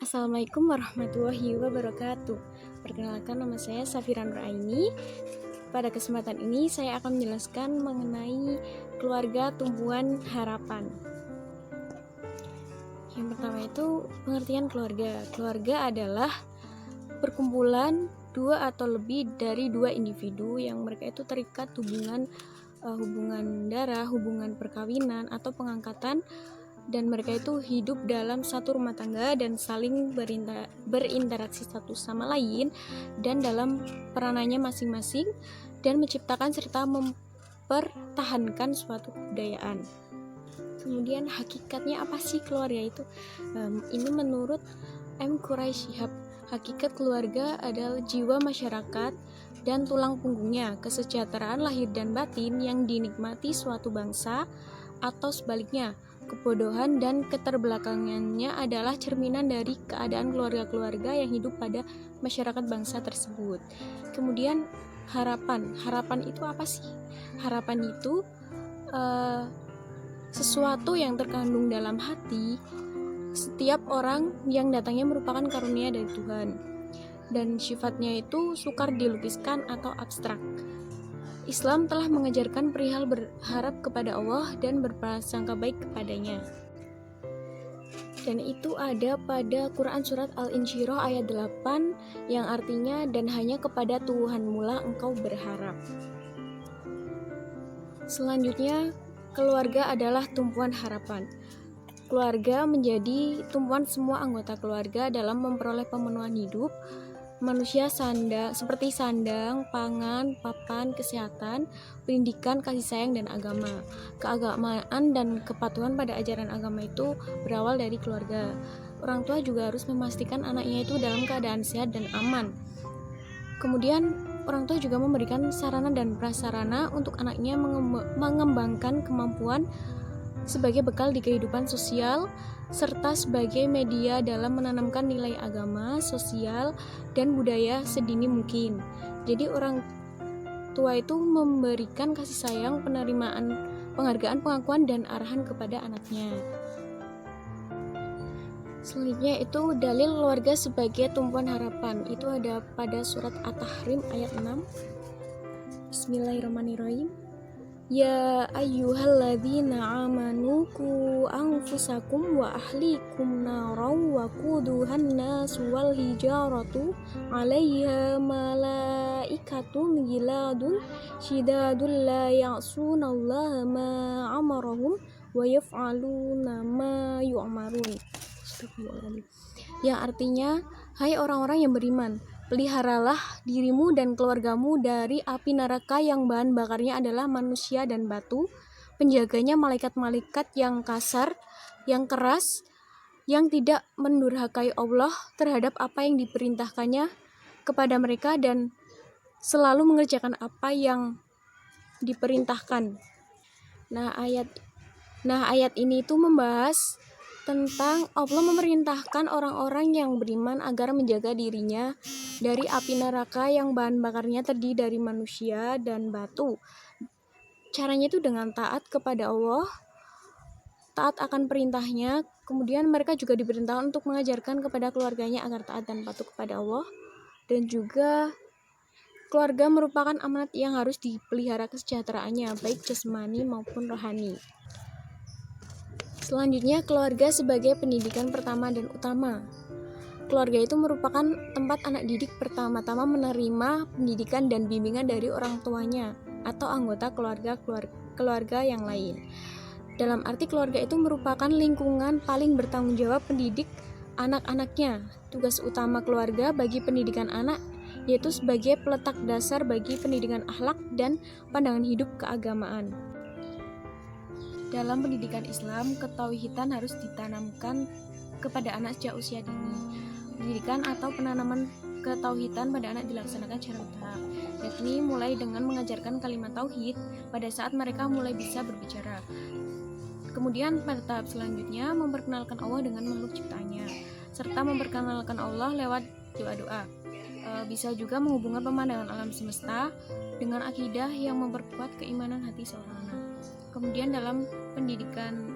Assalamualaikum warahmatullahi wabarakatuh. Perkenalkan, nama saya Safira Nuraini. Pada kesempatan ini saya akan menjelaskan mengenai keluarga tumpuan harapan. Yang pertama itu pengertian keluarga. Keluarga adalah perkumpulan dua atau lebih dari dua individu yang mereka itu terikat hubungan darah, hubungan perkawinan atau pengangkatan, dan mereka itu hidup dalam satu rumah tangga dan saling berinteraksi satu sama lain dan dalam peranannya masing-masing, dan menciptakan serta mempertahankan suatu kebudayaan. Kemudian hakikatnya apa sih keluarga itu? Ini menurut M. Quraish Shihab, hakikat keluarga adalah jiwa masyarakat dan tulang punggungnya, kesejahteraan lahir dan batin yang dinikmati suatu bangsa, atau sebaliknya, kebodohan dan keterbelakangannya adalah cerminan dari keadaan keluarga-keluarga yang hidup pada masyarakat bangsa tersebut. Kemudian harapan itu apa sih? Harapan itu sesuatu yang terkandung dalam hati setiap orang yang datangnya merupakan karunia dari Tuhan, dan sifatnya itu sukar dilukiskan atau abstrak. Islam telah mengajarkan perihal berharap kepada Allah dan berprasangka baik kepadanya. Dan itu ada pada Quran Surat Al-Insyirah ayat 8 yang artinya, dan hanya kepada Tuhanmu lah engkau berharap. Selanjutnya, keluarga adalah tumpuan harapan. Keluarga menjadi tumpuan semua anggota keluarga dalam memperoleh pemenuhan hidup manusia seperti sandang, pangan, papan, kesehatan, pendidikan, kasih sayang, dan agama. Keagamaan dan kepatuhan pada ajaran agama itu berawal dari keluarga. Orang tua juga harus memastikan anaknya itu dalam keadaan sehat dan aman. Kemudian orang tua juga memberikan sarana dan prasarana untuk anaknya mengembangkan kemampuan sebagai bekal di kehidupan sosial, serta sebagai media dalam menanamkan nilai agama, sosial, dan budaya sedini mungkin. Jadi orang tua itu memberikan kasih sayang, penerimaan, penghargaan, pengakuan, dan arahan kepada anaknya. Selanjutnya itu dalil keluarga sebagai tumpuan harapan. Itu ada pada surat At-Tahrim ayat 6. Bismillahirrahmanirrahim. Ya ayyuhalladzina amanu qu anfusakum wa ahlikum naran wa quduhan nasu wal hijaratu 'alaiha malaikatun ghiladun syidadul la ya'sunallaha ma amarahum wa yaf'aluna ma yu'marun. Yang artinya, hai orang-orang yang beriman, peliharalah dirimu dan keluargamu dari api neraka yang bahan bakarnya adalah manusia dan batu, penjaganya malaikat-malaikat yang kasar, yang keras, yang tidak mendurhakai Allah terhadap apa yang diperintahkannya kepada mereka dan selalu mengerjakan apa yang diperintahkan. Nah, ayat ini itu membahas tentang Allah memerintahkan orang-orang yang beriman agar menjaga dirinya dari api neraka yang bahan bakarnya terdiri dari manusia dan batu. Caranya itu dengan taat kepada Allah, taat akan perintahnya. Kemudian mereka juga diperintahkan untuk mengajarkan kepada keluarganya agar taat dan patuh kepada Allah. Dan juga keluarga merupakan amanat yang harus dipelihara kesejahteraannya, baik jasmani maupun rohani. Selanjutnya, keluarga sebagai pendidikan pertama dan utama. Keluarga itu merupakan tempat anak didik pertama-tama menerima pendidikan dan bimbingan dari orang tuanya atau anggota keluarga yang lain. Dalam arti keluarga itu merupakan lingkungan paling bertanggung jawab pendidik anak-anaknya. Tugas utama keluarga bagi pendidikan anak yaitu sebagai peletak dasar bagi pendidikan akhlak dan pandangan hidup keagamaan. Dalam pendidikan Islam, ketauhidan harus ditanamkan kepada anak sejak usia dini. Pendidikan atau penanaman ketauhidan pada anak dilaksanakan secara bertahap, yakni mulai dengan mengajarkan kalimat tauhid pada saat mereka mulai bisa berbicara. Kemudian pada tahap selanjutnya memperkenalkan Allah dengan makhluk ciptaannya, serta memperkenalkan Allah lewat doa-doa. Bisa juga menghubungkan pemandangan alam semesta dengan akidah yang memperkuat keimanan hati seorang anak. Kemudian dalam pendidikan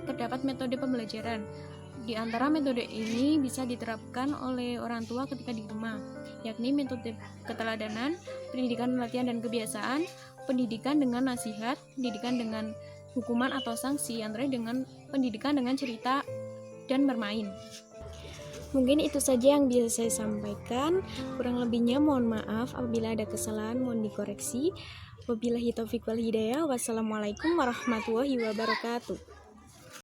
terdapat metode pembelajaran. Di antara metode ini bisa diterapkan oleh orang tua ketika di rumah, yakni metode keteladanan, pendidikan latihan dan kebiasaan, pendidikan dengan nasihat, pendidikan dengan hukuman atau sanksi, antara dengan pendidikan dengan cerita dan bermain. Mungkin itu saja yang bisa saya sampaikan. Kurang lebihnya mohon maaf apabila ada kesalahan, mohon dikoreksi. Wabillahi taufiq wal hidayah. Wassalamualaikum warahmatullahi wabarakatuh.